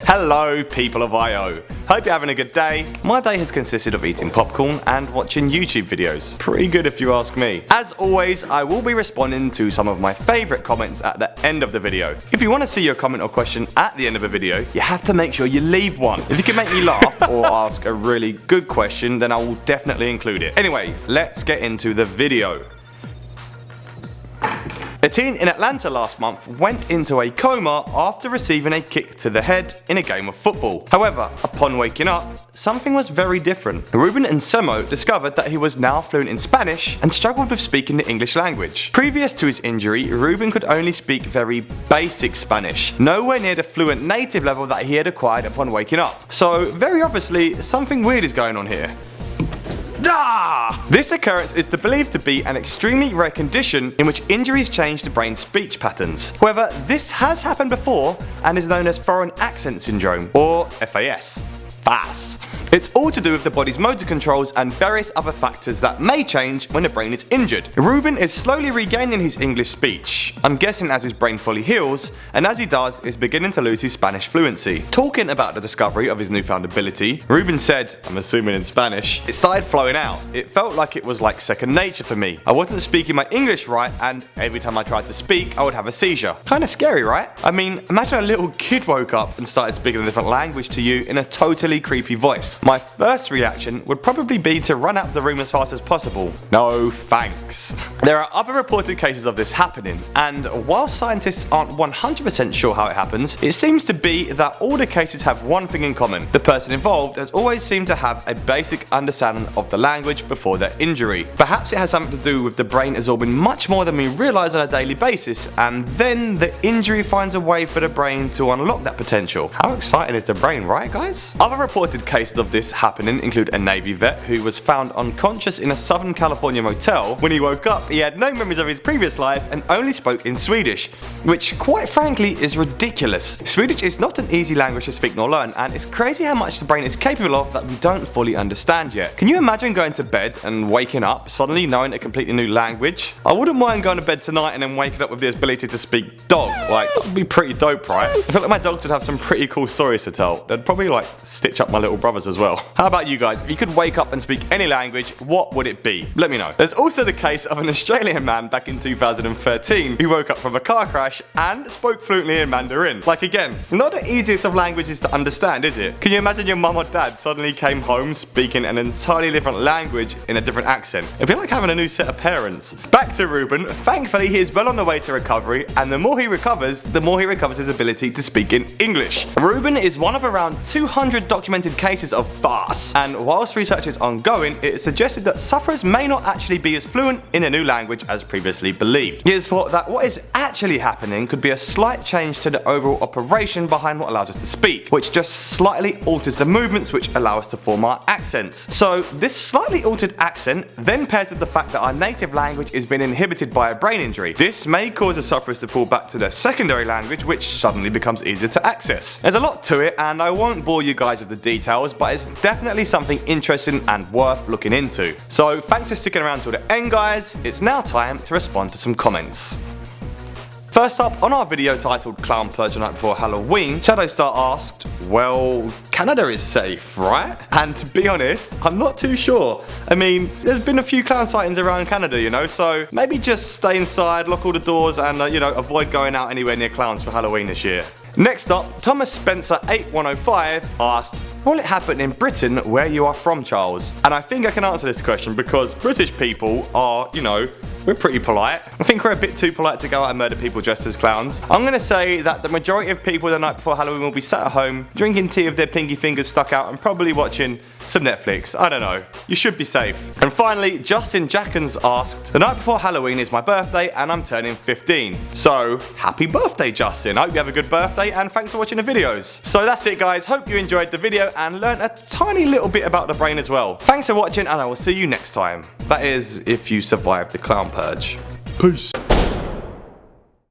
Hello people of IO, hope you're having a good day. My day has consisted of eating popcorn and watching YouTube videos. Pretty good if you ask me. As always, I will be responding to some of my favourite comments at the end of the video. If you want to see your comment or question at the end of a video, you have to make sure you leave one. If you can make me laugh or ask a really good question, then I will definitely include it. Anyway, let's get into the video. A teen in Atlanta last month went into a coma after receiving a kick to the head in a game of football. However, upon waking up, something was very different. Rueben Nsemoh discovered that he was now fluent in Spanish and struggled with speaking the English language. Previous to his injury, Rueben could only speak very basic Spanish, nowhere near the fluent native level that he had acquired upon waking up. So very obviously, something weird is going on here. This occurrence is believed to be an extremely rare condition in which injuries change the brain's speech patterns. However, this has happened before and is known as foreign accent syndrome, or FAS. It's all to do with the body's motor controls and various other factors that may change when the brain is injured. Rueben is slowly regaining his English speech, I'm guessing as his brain fully heals, and as he does is beginning to lose his Spanish fluency. Talking about the discovery of his newfound ability, Rueben said, I'm assuming in Spanish, it started flowing out. It felt like it was like second nature for me. I wasn't speaking my English right, and every time I tried to speak I would have a seizure. Kinda scary, right? I mean, imagine a little kid woke up and started speaking a different language to you in a totally creepy voice. My first reaction would probably be to run out of the room as fast as possible. No thanks. There are other reported cases of this happening, and while scientists aren't 100% sure how it happens, it seems to be that all the cases have one thing in common. The person involved has always seemed to have a basic understanding of the language before their injury. Perhaps it has something to do with the brain absorbing much more than we realise on a daily basis, and then the injury finds a way for the brain to unlock that potential. How exciting is the brain, right guys? Other reported cases of this happening include a Navy vet who was found unconscious in a Southern California motel. When he woke up, he had no memories of his previous life and only spoke in Swedish, which quite frankly is ridiculous. Swedish is not an easy language to speak nor learn, and it's crazy how much the brain is capable of that we don't fully understand yet. Can you imagine going to bed and waking up suddenly knowing a completely new language? I wouldn't mind going to bed tonight and then waking up with the ability to speak dog. Like, that would be pretty dope, right? I feel like my dogs would have some pretty cool stories to tell. They'd probably like stitch up my little brothers as well. How about you guys? If you could wake up and speak any language, what would it be? Let me know. There's also the case of an Australian man back in 2013 who woke up from a car crash and spoke fluently in Mandarin. Like again, not the easiest of languages to understand, is it? Can you imagine your mum or dad suddenly came home speaking an entirely different language in a different accent? It'd be like having a new set of parents. Back to Rueben. Thankfully he is well on the way to recovery, and the more he recovers his ability to speak in English. Rueben is one of around 200 documented cases of FAS, and whilst research is ongoing, it is suggested that sufferers may not actually be as fluent in a new language as previously believed. It is thought that what is actually happening could be a slight change to the overall operation behind what allows us to speak, which just slightly alters the movements which allow us to form our accents. So this slightly altered accent then pairs with the fact that our native language is being inhibited by a brain injury. This may cause the sufferers to fall back to their secondary language, which suddenly becomes easier to access. There's a lot to it, and I won't bore you guys with the details, but it's definitely something interesting and worth looking into. So thanks for sticking around till the end guys. It's now time to respond to some comments. First up, on our video titled Clown Purge the Night Before Halloween, Shadowstar asked, well, Canada is safe, right? And to be honest, I'm not too sure. I mean, there's been a few clown sightings around Canada, you know, so maybe just stay inside, lock all the doors, and avoid going out anywhere near clowns for Halloween this year. Next up, Thomas Spencer 8105 asked, will it happen in Britain where you are from, Charles? And I think I can answer this question because British people are, we're pretty polite. I think we're a bit too polite to go out and murder people dressed as clowns. I'm going to say that the majority of people the night before Halloween will be sat at home, drinking tea with their pinky fingers stuck out and probably watching some Netflix. I don't know. You should be safe. And finally, Justin Jackens asked, the night before Halloween is my birthday and I'm turning 15. So, happy birthday, Justin. I hope you have a good birthday and thanks for watching the videos. So that's it guys. Hope you enjoyed the video and learned a tiny little bit about the brain as well. Thanks for watching and I will see you next time. That is, if you survive the clown purge. Peace.